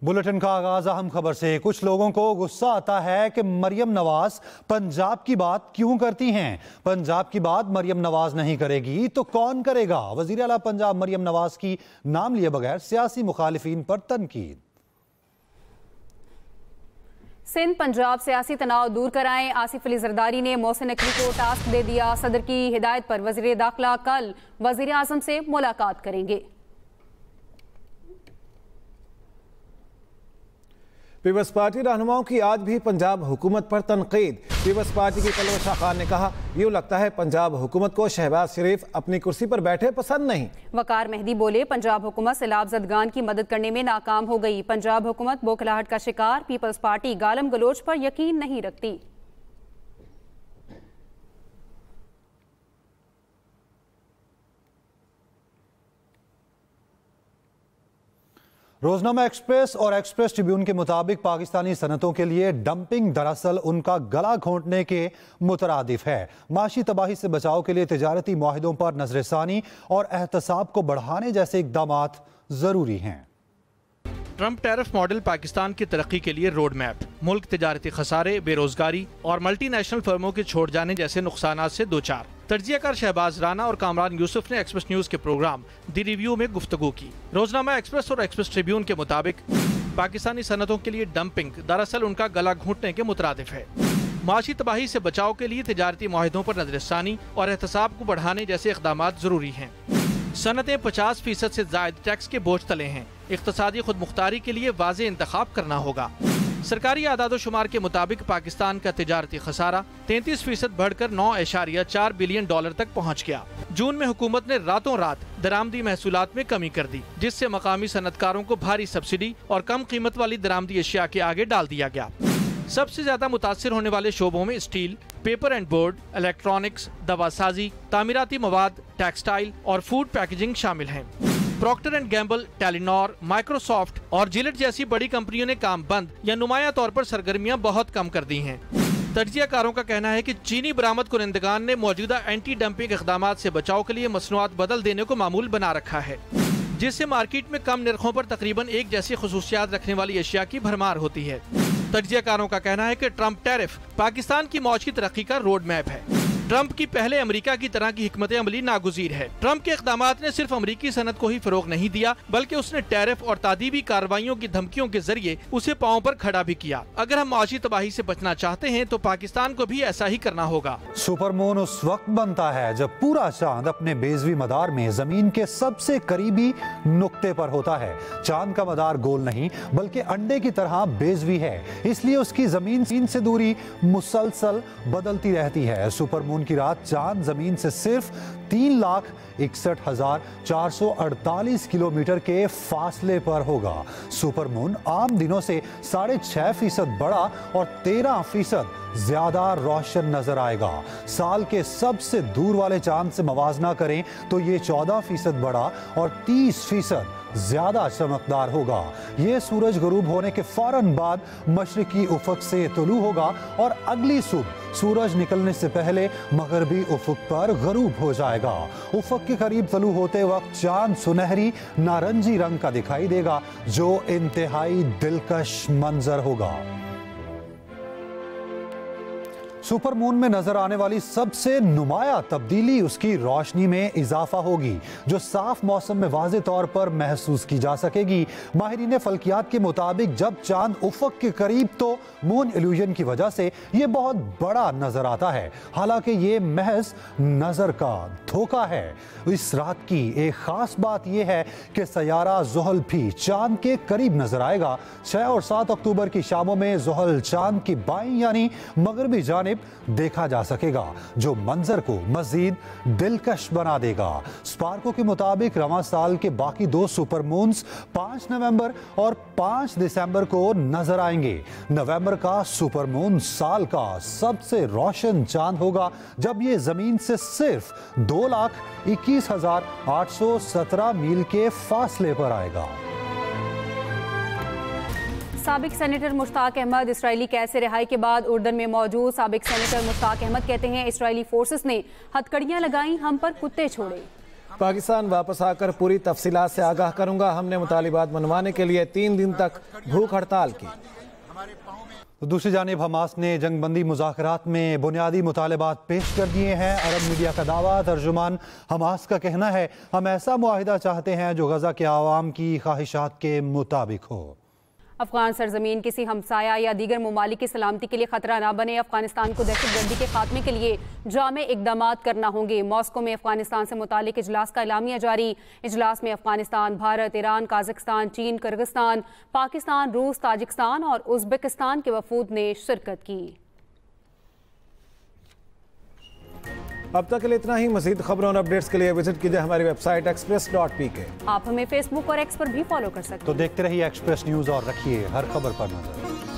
Bulletin का आगाज अहम खबर से। कुछ लोगों को गुस्सा आता है कि मरियम नवाज पंजाब की बात क्यों करती हैं। पंजाब की बात मरियम नवाज नहीं करेगी तो कौन करेगा। वजीर आला पंजाब मरियम नवाज की नाम लिए बगैर सियासी मुखालिफिन पर तनकीद। सिंध पंजाब सियासी तनाव दूर कराएं। आसिफ अली जरदारी ने मोहसिन नकवी को टास्क दे दिया। सदर की हिदायत पर वजीर दाखिला कल वजीर आजम से मुलाकात करेंगे। पीपल्स पार्टी रहनुमाओं की आज भी पंजाब हुकूमत पर तनकीद। पीपल्स पार्टी की कलवशा खान ने कहा, यूँ लगता है पंजाब हुकूमत को शहबाज शरीफ अपनी कुर्सी पर बैठे पसंद नहीं। वकार मेहदी बोले, पंजाब हुकूमत सैलाब ज़दगान की मदद करने में नाकाम हो गई। पंजाब हुकूमत बौखलाहट का शिकार। पीपल्स पार्टी गालम गलोच पर यकीन नहीं रखती। रोजनामा एक्सप्रेस और एक्सप्रेस ट्रिब्यून के मुताबिक पाकिस्तानी सनतों के लिए डंपिंग दरअसल उनका गला घोंटने के मुतरादिफ है। माशी तबाही से बचाव के लिए तिजारती मुआहिदों पर नजरसानी और एहतसाब को बढ़ाने जैसे इकदामात जरूरी हैं। ट्रंप टैरिफ मॉडल पाकिस्तान की तरक्की के लिए रोड मैप। मुल्क तिजारती खसारे, बेरोजगारी और मल्टीनेशनल फर्मों के छोड़ जाने जैसे नुकसानात से दो चार। तर्जियाकार शहबाज राना और कामरान यूसुफ ने एक्सप्रेस न्यूज के प्रोग्राम दी रिव्यू में गुफ्तगू की। रोजनामा एक्सप्रेस और एक्सप्रेस ट्रिब्यून के मुताबिक पाकिस्तानी सनतों के लिए डंपिंग दरअसल उनका गला घोंटने के मुतरादिफ है। माशी तबाही से बचाव के लिए तिजारती मुआहिदों पर नजरसानी और एहतसाब को बढ़ाने जैसे इकदामात जरूरी हैं। सनतें 50% से जायद टैक्स के बोझ तले हैं। इक्तसादी खुद मुख्तारी के लिए वाज़े इंतखाब करना होगा। सरकारी आदादोशुमार के मुताबिक पाकिस्तान का तिजारती खसारा 33% बढ़कर 9.4 बिलियन डॉलर तक पहुँच गया। जून में हुकूमत ने रातों रात दरामदी महसूलात में कमी कर दी, जिससे मकामी सनतकारों को भारी सब्सिडी और कम कीमत वाली दरामदी अशिया के आगे डाल दिया गया। सबसे ज्यादा मुतासिर होने वाले शोबों में steel, paper and board, electronics, दवासाजी, तामीराती मवाद, टेक्सटाइल और फूड पैकेजिंग शामिल हैं। Procter and Gamble, Telenor, Microsoft और जिलेट जैसी बड़ी कंपनियों ने काम बंद या नुमाया तौर पर सरगर्मियां बहुत कम कर दी हैं। तजियाकारों का कहना है कि चीनी बरामद कुरिंदगान ने मौजूदा एंटी डंपिंग इक़दामात से बचाव के लिए मसनूआत बदल देने को मामूल बना रखा है, जिससे मार्केट में कम निर्खों पर तकरीबन एक जैसी खुसूसियात रखने वाली अशिया की भरमार होती है। तजियाकारों का कहना है कि ट्रंप टैरिफ पाकिस्तान की मौज की तरक्की का रोड मैप है। ट्रंप की पहले अमेरिका की तरह की हिकमत अमली नागुज़ीर है। ट्रंप के इक़दामात ने सिर्फ अमेरिकी सनत को ही फरोग नहीं दिया, बल्कि उसने टैरिफ और तादीबी कार्रवाइयों की धमकियों के जरिए उसे पांव पर खड़ा भी किया। अगर हम माशी तबाही से बचना चाहते हैं तो पाकिस्तान को भी ऐसा ही करना होगा। सुपरमून उस वक्त बनता है जब पूरा चांद अपने बेज़वी मदार में जमीन के सबसे करीबी नुक्ते पर होता है। चांद का मदार गोल नहीं बल्कि अंडे की तरह बेज़वी है, इसलिए उसकी जमीन से दूरी मुसलसल बदलती रहती है। सुपरमून की रात चांद जमीन से सिर्फ 3,61,448 किलोमीटर के फासले पर होगा। सुपरमून आम दिनों से 6.5% बड़ा और 13% ज्यादा रोशन नजर आएगा। साल के सबसे दूर वाले चांद से मवाजना करें तो ये 14% बड़ा और 30% ज्यादा चमकदार होगा। ये सूरज गुरूब होने के फौरन बाद मशरिकी उफक से तुलू होगा और अगली सुबह सूरज निकलने से पहले मगरबी उफक पर गुरूब हो जाएगा। उफक के करीब तुलू होते वक्त चांद सुनहरी नारंगी रंग का दिखाई देगा, जो इंतहाई दिलकश मंजर होगा। सुपरमून में नजर आने वाली सबसे नुमाया तब्दीली उसकी रोशनी में इजाफा होगी, जो साफ मौसम में वाज़े तौर पर महसूस की जा सकेगी। माहिरीन फल्कियात के मुताबिक जब चांद उफक के करीब तो मून इल्यूजन की वजह से ये बहुत बड़ा नजर आता है, हालांकि ये महज नजर का धोखा है। इस रात की एक खास बात यह है कि सयारा ज़ुहल भी चांद के करीब नजर आएगा। 6 और 7 अक्टूबर की शामों में ज़ुहल चांद की बाईं यानी मगरबी जानिब देखा जा सकेगा, जो मंजर को मजीद दिलकश बना देगा। स्पार्को के मुताबिक रवां साल के बाकी 2 सुपरमून्स 5 नवंबर और 5 दिसंबर को नजर आएंगे। नवंबर का सुपरमून साल का सबसे रोशन चांद होगा, जब ये जमीन से सिर्फ 2,21,817 मील के फासले पर आएगा। साबिक सेनेटर मुश्ताक अहमद इसराइली कैद से रिहाई के बाद उर्दन में मौजूद। साबिक सेनेटर मुश्ताक अहमद कहते हैं, इसराइली फोर्सेस ने हथकड़ियां लगाई, हम पर कुत्ते छोड़े। पाकिस्तान वापस आकर पूरी तफसीलात से आगाह करूंगा। हमने मुतालिबात मनवाने के लिए 3 दिन तक भूख हड़ताल की। तो दूसरी जानिब हमास ने जंगबंदी मुज़ाकरात में बुनियादी मुतालबात पेश कर दिए हैं। अरब मीडिया का दावा, तर्जुमान हमास का कहना है, हम ऐसा मुआहिदा चाहते हैं जो गजा के आवाम की ख्वाहिशात के मुताबिक हो। अफगान सरजमीन किसी हमसाया या दीगर ममालिक की सलामती के लिए खतरा ना बने। अफगानिस्तान को दहशतगर्दी के खात्मे के लिए जामे इकदाम करना होंगे। मॉस्को में अफगानिस्तान से मुतालिक इजलास का एलामिया जारी। इजलास में अफगानिस्तान, भारत, ईरान, काज़ाख्स्तान, चीन, किर्गिस्तान, पाकिस्तान, रूस, ताजिकिस्तान और उज़्बेकिस्तान के वफूद ने शिरकत की। अब तक के लिए इतना ही। मज़ीद खबरों और अपडेट्स के लिए विजिट कीजिए हमारी वेबसाइट express.pk। आप हमें फेसबुक और एक्स पर भी फॉलो कर सकते हैं। तो देखते रहिए एक्सप्रेस न्यूज़ और रखिए हर खबर पर नजर।